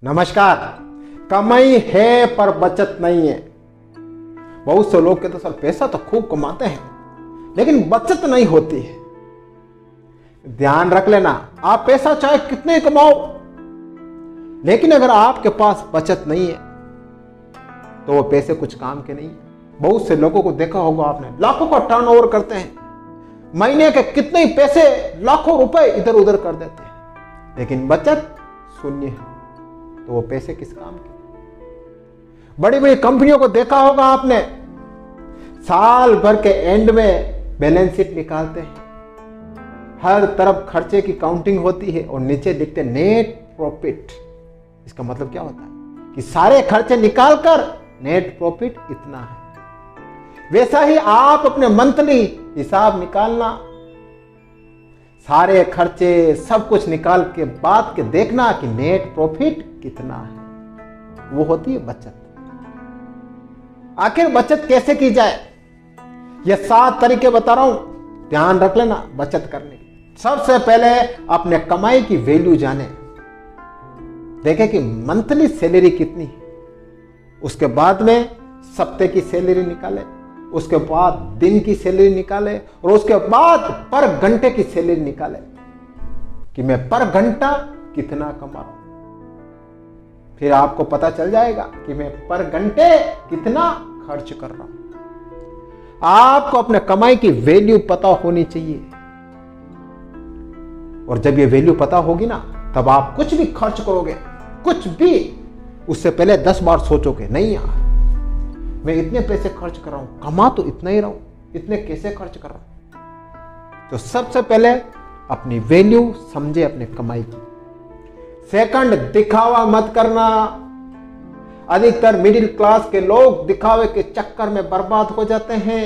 नमस्कार। कमाई है पर बचत नहीं है। बहुत से लोग कहते हैं सर पैसा तो खूब कमाते हैं लेकिन बचत नहीं होती है। ध्यान रख लेना, आप पैसा चाहे कितने ही कमाओ लेकिन अगर आपके पास बचत नहीं है तो वो पैसे कुछ काम के नहीं है। बहुत से लोगों को देखा होगा आपने, लाखों का टर्नओवर करते हैं, महीने के कितने ही पैसे लाखों रुपए इधर उधर कर देते हैं लेकिन बचत शून्य है। तो वो पैसे किस काम के। बड़ी बड़ी कंपनियों को देखा होगा आपने, साल भर के एंड में बैलेंस शीट निकालते हैं, हर तरफ खर्चे की काउंटिंग होती है और नीचे लिखते नेट प्रॉफिट। इसका मतलब क्या होता है कि सारे खर्चे निकालकर नेट प्रॉफिट इतना है। वैसा ही आप अपने मंथली हिसाब निकालना, सारे खर्चे सब कुछ निकाल के बाद के देखना कि नेट प्रॉफिट कितना है। वो होती है बचत। आखिर बचत कैसे की जाए, ये 7 तरीके बता रहा हूं, ध्यान रख लेना बचत करने की। सबसे पहले अपने कमाई की वैल्यू जाने, देखें कि मंथली सैलरी कितनी है, उसके बाद में सप्ते की सैलरी निकाले, उसके बाद दिन की सैलरी निकाले और उसके बाद पर घंटे की सैलरी निकाले कि मैं पर घंटा कितना कमा रहा हूं। फिर आपको पता चल जाएगा कि मैं पर घंटे कितना खर्च कर रहा हूं। आपको अपने कमाई की वैल्यू पता होनी चाहिए और जब ये वैल्यू पता होगी ना तब आप कुछ भी खर्च करोगे, कुछ भी, उससे पहले 10 बार सोचोगे, नहीं यार मैं इतने पैसे खर्च कर रहा हूं, कमा तो इतना ही रहा हूं, इतने कैसे खर्च कर रहा हूं। तो सबसे पहले अपनी वैल्यू समझे अपने कमाई की। सेकंड, दिखावा मत करना। अधिकतर मिडिल क्लास के लोग दिखावे के चक्कर में बर्बाद हो जाते हैं,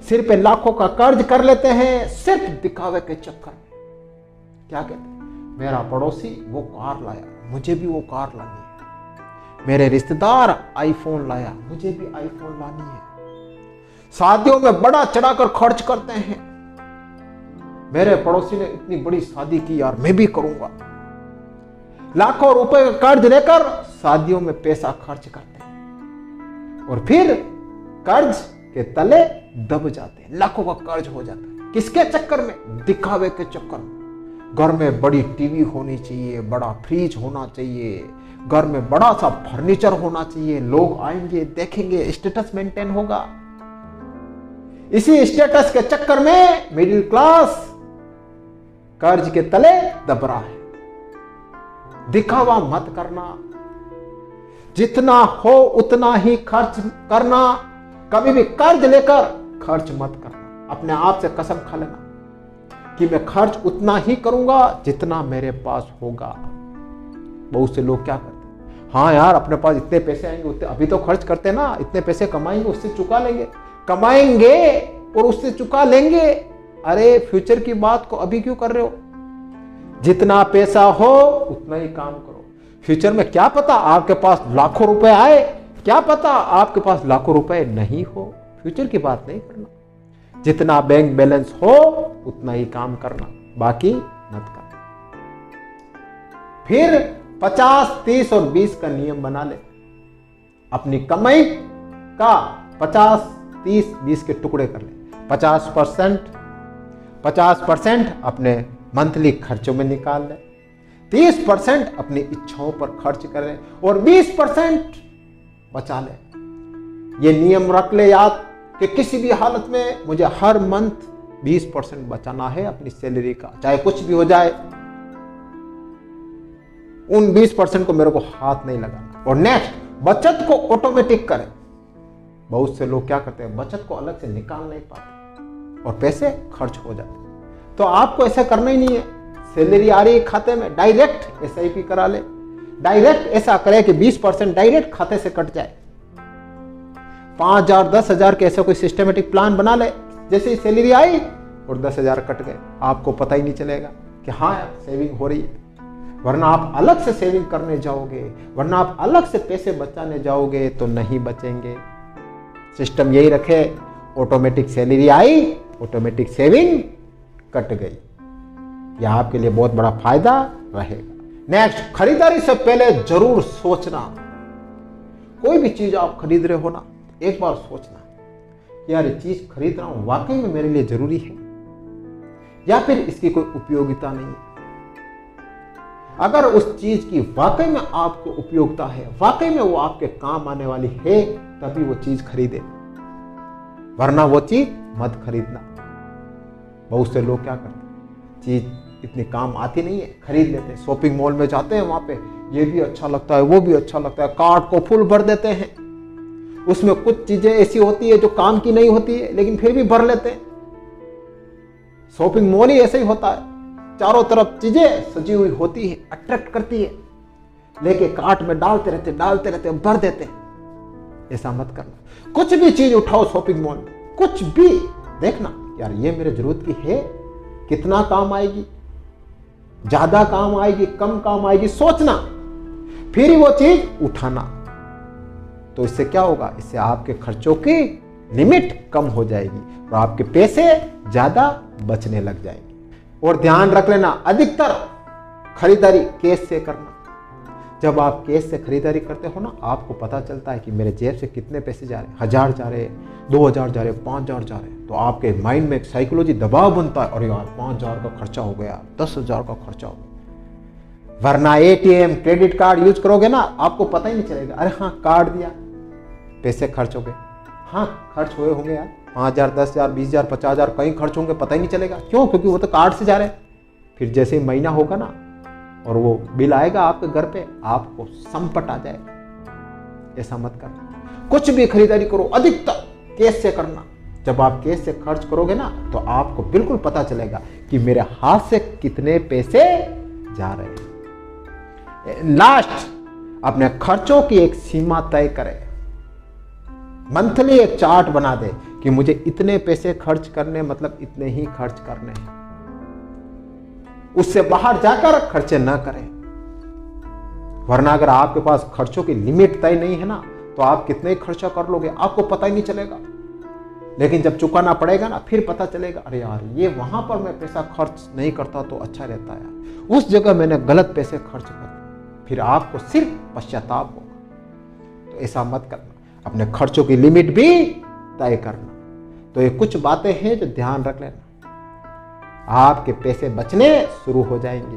सिर पे लाखों का कर्ज कर लेते हैं सिर्फ दिखावे के चक्कर में। क्या कहते हैं, मेरा पड़ोसी वो कार लाया, मुझे भी वो कार लानी है, मेरे रिश्तेदार आईफोन लाया, मुझे भी आईफोन लानी है। शादियों में बड़ा चढ़ाकर खर्च करते हैं, मेरे पड़ोसी ने इतनी बड़ी शादी की यार मैं भी करूंगा। लाखों रुपए का कर्ज लेकर शादियों में पैसा खर्च करते हैं और फिर कर्ज के तले दब जाते हैं, लाखों का कर्ज हो जाता है। किसके चक्कर में, दिखावे के चक्कर में। घर में बड़ी टीवी होनी चाहिए, बड़ा फ्रिज होना चाहिए, घर में बड़ा सा फर्नीचर होना चाहिए, लोग आएंगे देखेंगे, स्टेटस मेंटेन होगा। इसी स्टेटस के चक्कर में मिडिल क्लास कर्ज के तले दब रहा है। दिखावा मत करना, जितना हो उतना ही खर्च करना। कभी भी कर्ज लेकर खर्च मत करना। अपने आप से कसम खा लेना कि मैं खर्च उतना ही करूंगा जितना मेरे पास होगा। बहुत से लोग क्या करते हैं, हाँ यार अपने पास इतने पैसे आएंगे उतने अभी तो खर्च करते हैं ना, इतने पैसे कमाएंगे उससे चुका लेंगे, कमाएंगे और उससे चुका लेंगे। अरे फ्यूचर की बात को अभी क्यों कर रहे हो। जितना पैसा हो उतना ही काम करो। फ्यूचर में क्या पता आपके पास लाखों रुपए आए, क्या पता आपके पास लाखों रुपए नहीं हो। फ्यूचर की बात नहीं करना। जितना बैंक बैलेंस हो उतना ही काम करना, बाकी मत करना। फिर 50, 30 और 20 का नियम बना ले। अपनी कमाई का 50, 30, 20 के टुकड़े कर ले। 50% अपने मंथली खर्चों में निकाल ले, 30% अपनी इच्छाओं पर खर्च कर ले और 20% बचा ले। ये नियम रख ले याद कि किसी भी हालत में मुझे हर मंथ 20% बचाना है अपनी सैलरी का, चाहे कुछ भी हो जाए। उन 20% को मेरे को हाथ नहीं लगाना। और नेक्स्ट, बचत को ऑटोमेटिक करें। बहुत से लोग क्या करते हैं, बचत को अलग से निकाल नहीं पाते और पैसे खर्च हो जाते हैं। तो आपको ऐसा करना ही नहीं है। सैलरी आ रही है खाते में, डायरेक्ट SIP करा ले। डायरेक्ट ऐसा करे कि 20% डायरेक्ट खाते से कट जाए। 5,000, 10,000 के ऐसा कोई सिस्टमेटिक प्लान बना ले। जैसे ही सैलरी आई और 10,000 कट गए, आपको पता ही नहीं चलेगा कि हाँ यार सेविंग हो रही है। वरना आप अलग से सेविंग करने जाओगे, वरना आप अलग से पैसे बचाने जाओगे तो नहीं बचेंगे। सिस्टम यही रखे, ऑटोमेटिक सैलरी आई, ऑटोमेटिक सेविंग कट गई। यह आपके लिए बहुत बड़ा फायदा रहेगा। नेक्स्ट, खरीदारी से पहले जरूर सोचना। कोई भी चीज आप खरीद रहे हो ना, एक बार सोचना, यार ये चीज खरीद रहा हूं वाकई में मेरे लिए जरूरी है या फिर इसकी कोई उपयोगिता नहीं है। अगर उस चीज की वाकई में आपको उपयोगिता है, वाकई में वो आपके काम आने वाली है, तभी वो चीज खरीदे, वरना वो चीज मत खरीदना। बहुत से लोग क्या करते हैं, चीज इतनी काम आती नहीं है, खरीद लेते हैं। शॉपिंग मॉल में जाते हैं, वहां पे ये भी अच्छा लगता है, वो भी अच्छा लगता है, कार्ट को फुल भर देते हैं। उसमें कुछ चीजें ऐसी होती है जो काम की नहीं होती है, लेकिन फिर भी भर लेते हैं। शॉपिंग मॉल ही ऐसे ही होता है, चारों तरफ चीजें सजी हुई होती है, अट्रैक्ट करती है, लेके कार्ट में डालते रहते भर देते हैं। ऐसा मत करना। कुछ भी चीज उठाओ शॉपिंग मॉल में, कुछ भी देखना, यार ये मेरे जरूरत की है, कितना काम आएगी, ज्यादा काम आएगी, कम काम आएगी, सोचना, फिर ही वो चीज उठाना। तो इससे क्या होगा, इससे आपके खर्चों की लिमिट कम हो जाएगी और आपके पैसे ज्यादा बचने लग जाएंगे। और ध्यान रख लेना, अधिकतर खरीदारी कैश से करना। जब आप कैश से खरीदारी करते हो ना, आपको पता चलता है कि मेरे जेब से कितने पैसे जा रहे हैं, 1000 जा रहे हैं, 2000 जा रहे हैं, 5000 जा रहे हैं। तो आपके माइंड में एक साइकोलॉजी दबाव बनता है, अरे यार 5000 का खर्चा हो गया, 10,000 का खर्चा हो गया। वरना एटीएम, क्रेडिट कार्ड यूज करोगे ना, आपको पता ही नहीं चलेगा, अरे हाँ कार्ड दिया, पैसे खर्च हो गए। हाँ खर्च हुए होंगे यार, 5000, 10,000, 20,000, 50,000 कहीं खर्च होंगे, पता ही नहीं चलेगा। क्यों? क्योंकि वो तो कार्ड से जा रहे हैं। फिर जैसे ही महीना होगा ना और वो बिल आएगा आपके घर पे, आपको संकट आ जाएगा। ऐसा मत करना। कुछ भी खरीदारी करो, अधिकतर कैश से करना। जब आप कैश से खर्च करोगे ना, तो आपको बिल्कुल पता चलेगा कि मेरे हाथ से कितने पैसे जा रहे हैं। लास्ट, अपने खर्चों की एक सीमा तय करें। मंथली एक चार्ट बना दे कि मुझे इतने पैसे खर्च करने, मतलब इतने ही खर्च करने हैं। उससे बाहर जाकर खर्चे ना करें, वरना अगर आपके पास खर्चों की लिमिट तय नहीं है ना, तो आप कितने ही खर्चा कर लोगे आपको पता ही नहीं चलेगा। लेकिन जब चुकाना पड़ेगा ना, फिर पता चलेगा, अरे यार ये वहां पर मैं पैसा खर्च नहीं करता तो अच्छा रहता है, उस जगह मैंने गलत पैसे खर्च कर। फिर आपको सिर्फ पश्चाताप होगा। तो ऐसा मत करना, अपने खर्चों की लिमिट भी तय करना। तो ये कुछ बातें हैं जो ध्यान रख लेना, आपके पैसे बचने शुरू हो जाएंगे।